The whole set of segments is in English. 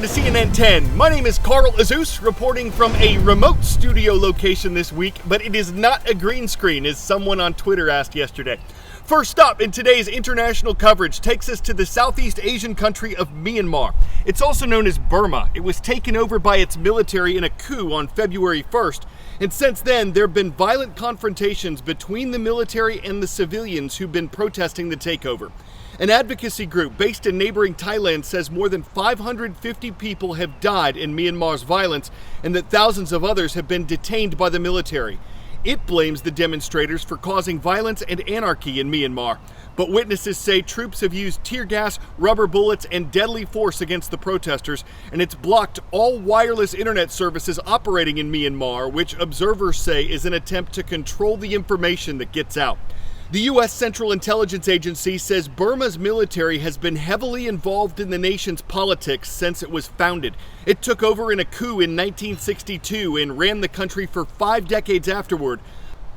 Welcome to CNN 10. My name is Carl Azus, reporting from a remote studio location this week, but it is not a green screen, as someone on Twitter asked yesterday. First up in today's international coverage takes us to the Southeast Asian country of Myanmar. It's also known as Burma. It was taken over by its military in a coup on February 1st. And since then, there have been violent confrontations between the military and the civilians who've been protesting the takeover. An advocacy group based in neighboring Thailand says more than 550 people have died in Myanmar's violence and that thousands of others have been detained by the military. It blames the demonstrators for causing violence and anarchy in Myanmar. But witnesses say troops have used tear gas, rubber bullets, and deadly force against the protesters, and it's blocked all wireless internet services operating in Myanmar, which observers say is an attempt to control the information that gets out. The U.S. Central Intelligence Agency says Burma's military has been heavily involved in the nation's politics since it was founded. It took over in a coup in 1962 and ran the country for 5 decades afterward.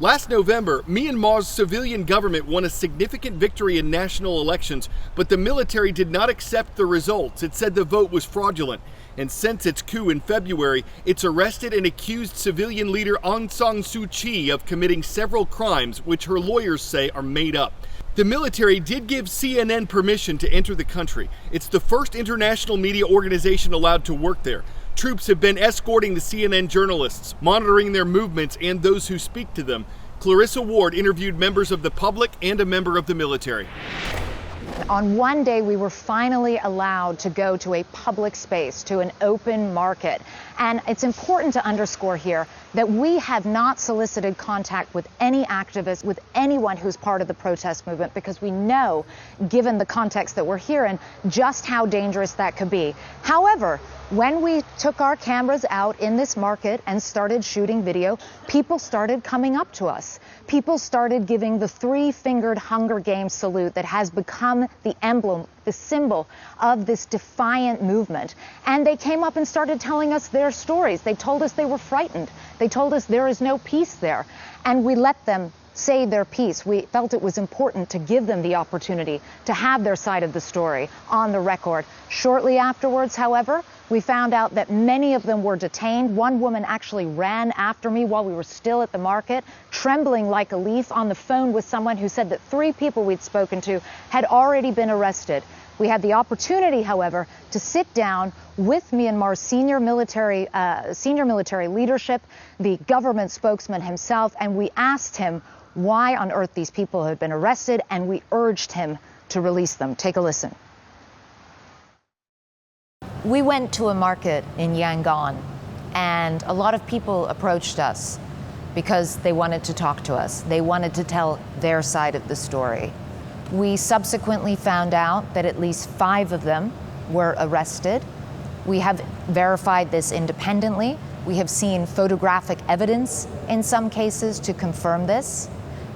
Last November, Myanmar's civilian government won a significant victory in national elections, but the military did not accept the results. It said the vote was fraudulent. And since its coup in February, it's arrested and accused civilian leader Aung San Suu Kyi of committing several crimes, which her lawyers say are made up. The military did give CNN permission to enter the country. It's the first international media organization allowed to work there. Troops have been escorting the CNN journalists, monitoring their movements and those who speak to them. Clarissa Ward interviewed members of the public and a member of the military. On one day, we were finally allowed to go to a public space, to an open market. And it's important to underscore here that we have not solicited contact with any activists, with anyone who's part of the protest movement, because we know, given the context that we're here in, just how dangerous that could be. However, when we took our cameras out in this market and started shooting video, people started coming up to us. People started giving the three-fingered Hunger Games salute that has become the emblem, the symbol of this defiant movement. And they came up and started telling us their stories. They told us they were frightened. They told us there is no peace there. And we let them say their piece. We felt it was important to give them the opportunity to have their side of the story on the record. Shortly afterwards, however, we found out that many of them were detained. One woman actually ran after me while we were still at the market, trembling like a leaf, on the phone with someone who said that 3 people we'd spoken to had already been arrested. We had the opportunity, however, to sit down with Myanmar's senior military leadership, the government spokesman himself, and we asked him why on earth these people had been arrested, and we urged him to release them. Take a listen. We went to a market in Yangon, and a lot of people approached us because they wanted to talk to us. They wanted to tell their side of the story. We subsequently found out that at least 5 of them were arrested. We have verified this independently. We have seen photographic evidence in some cases to confirm this.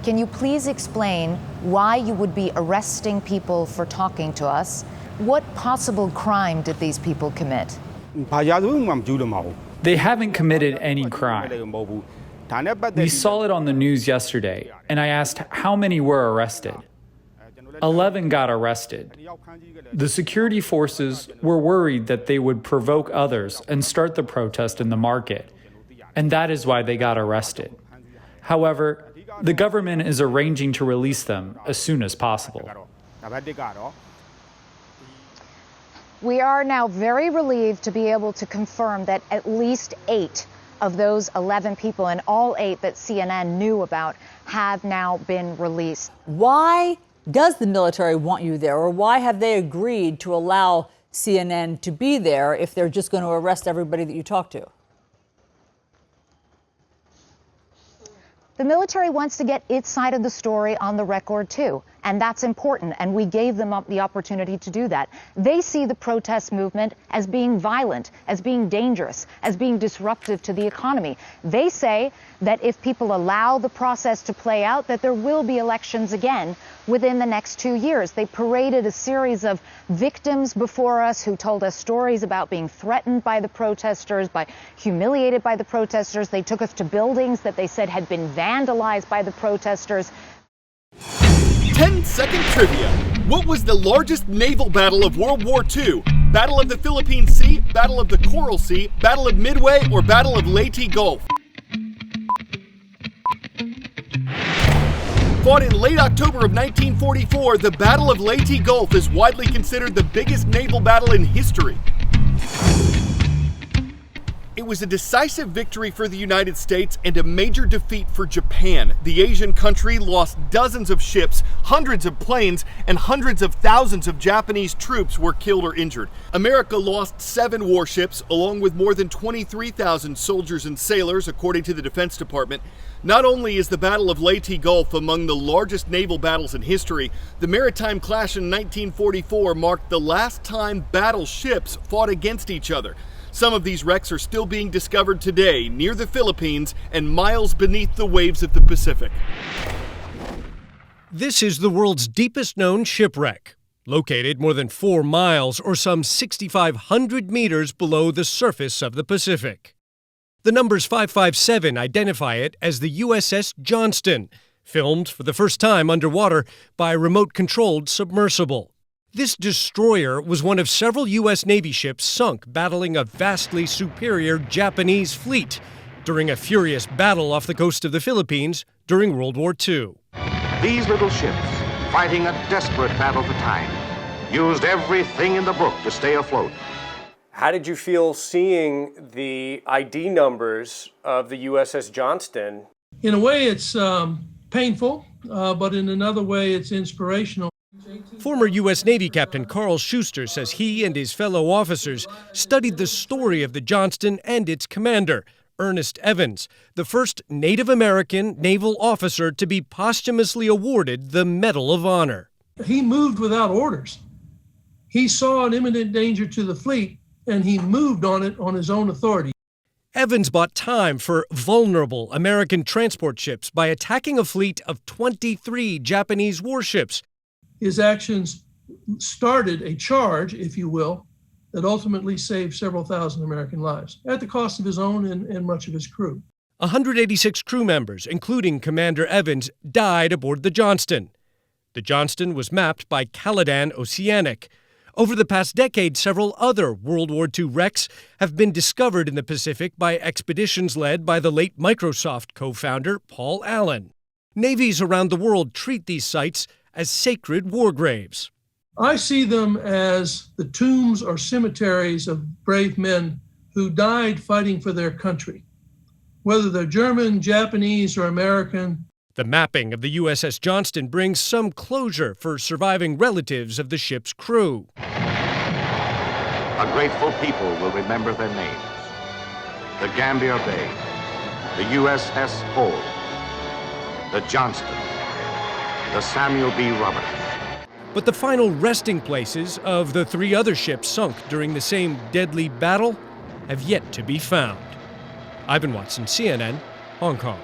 Can you please explain why you would be arresting people for talking to us? What possible crime did these people commit? They haven't committed any crime. We saw it on the news yesterday, and I asked how many were arrested. 11 got arrested. The security forces were worried that they would provoke others and start the protest in the market, and that is why they got arrested. However, the government is arranging to release them as soon as possible. We are now very relieved to be able to confirm that at least 8 of those 11 people, and all 8 that CNN knew about, have now been released. Why does the military want you there, or why have they agreed to allow CNN to be there if they're just going to arrest everybody that you talk to? The military wants to get its side of the story on the record, too. And that's important, and we gave them the opportunity to do that. They see the protest movement as being violent, as being dangerous, as being disruptive to the economy. They say that if people allow the process to play out, that there will be elections again within the next 2 years. They paraded a series of victims before us who told us stories about being threatened by the protesters, humiliated by the protesters. They took us to buildings that they said had been vandalized by the protesters. 10-second trivia. What was the largest naval battle of World War II? Battle of the Philippine Sea, Battle of the Coral Sea, Battle of Midway, or Battle of Leyte Gulf? Fought in late October of 1944, the Battle of Leyte Gulf is widely considered the biggest naval battle in history. It was a decisive victory for the United States and a major defeat for Japan. The Asian country lost dozens of ships, hundreds of planes, and hundreds of thousands of Japanese troops were killed or injured. America lost 7 warships, along with more than 23,000 soldiers and sailors, according to the Defense Department. Not only is the Battle of Leyte Gulf among the largest naval battles in history, the maritime clash in 1944 marked the last time battleships fought against each other. Some of these wrecks are still being discovered today near the Philippines and miles beneath the waves of the Pacific. This is the world's deepest known shipwreck, located more than 4 miles or some 6,500 meters below the surface of the Pacific. The numbers 557 identify it as the USS Johnston, filmed for the first time underwater by a remote-controlled submersible. This destroyer was one of several U.S. Navy ships sunk battling a vastly superior Japanese fleet during a furious battle off the coast of the Philippines during World War II. These little ships, fighting a desperate battle for time, used everything in the book to stay afloat. How did you feel seeing the ID numbers of the USS Johnston? In a way, it's painful, but in another way, it's inspirational. Former U.S. Navy Captain Carl Schuster says he and his fellow officers studied the story of the Johnston and its commander, Ernest Evans, the first Native American naval officer to be posthumously awarded the Medal of Honor. He moved without orders. He saw an imminent danger to the fleet, and he moved on it on his own authority. Evans bought time for vulnerable American transport ships by attacking a fleet of 23 Japanese warships. His actions started a charge, if you will, that ultimately saved several thousand American lives at the cost of his own and much of his crew. 186 crew members, including Commander Evans, died aboard the Johnston. The Johnston was mapped by Caladan Oceanic. Over the past decade, several other World War II wrecks have been discovered in the Pacific by expeditions led by the late Microsoft co-founder Paul Allen. Navies around the world treat these sites as sacred war graves. I see them as the tombs or cemeteries of brave men who died fighting for their country, whether they're German, Japanese, or American. The mapping of the USS Johnston brings some closure for surviving relatives of the ship's crew. A grateful people will remember their names. The Gambier Bay, the USS Hull, the Johnston, the Samuel B. Roberts. But the final resting places of the 3 other ships sunk during the same deadly battle have yet to be found. Ivan Watson, CNN, Hong Kong.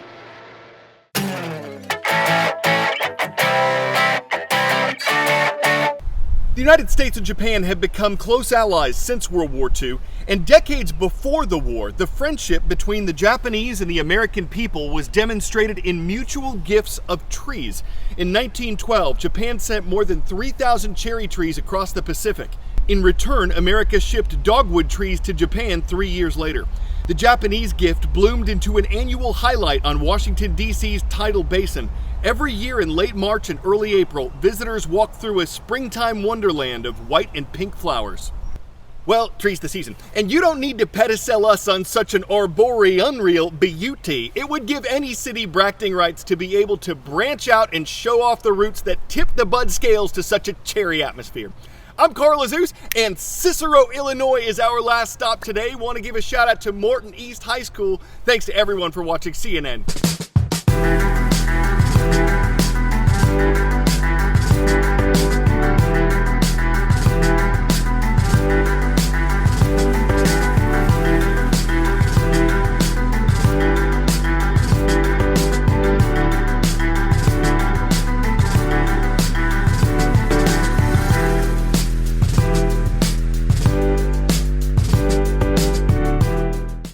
The United States and Japan have become close allies since World War II, and decades before the war, the friendship between the Japanese and the American people was demonstrated in mutual gifts of trees. In 1912, Japan sent more than 3,000 cherry trees across the Pacific. In return, America shipped dogwood trees to Japan 3 years later. The Japanese gift bloomed into an annual highlight on Washington, D.C.'s tidal basin. Every year in late March and early April, visitors walk through a springtime wonderland of white and pink flowers. Well, trees the season. And you don't need to pedestal us on such an unreal beauty. It would give any city bracting rights to be able to branch out and show off the roots that tip the bud scales to such a cherry atmosphere. I'm Carl Azus, and Cicero, Illinois is our last stop today. Want to give a shout out to Morton East High School. Thanks to everyone for watching CNN.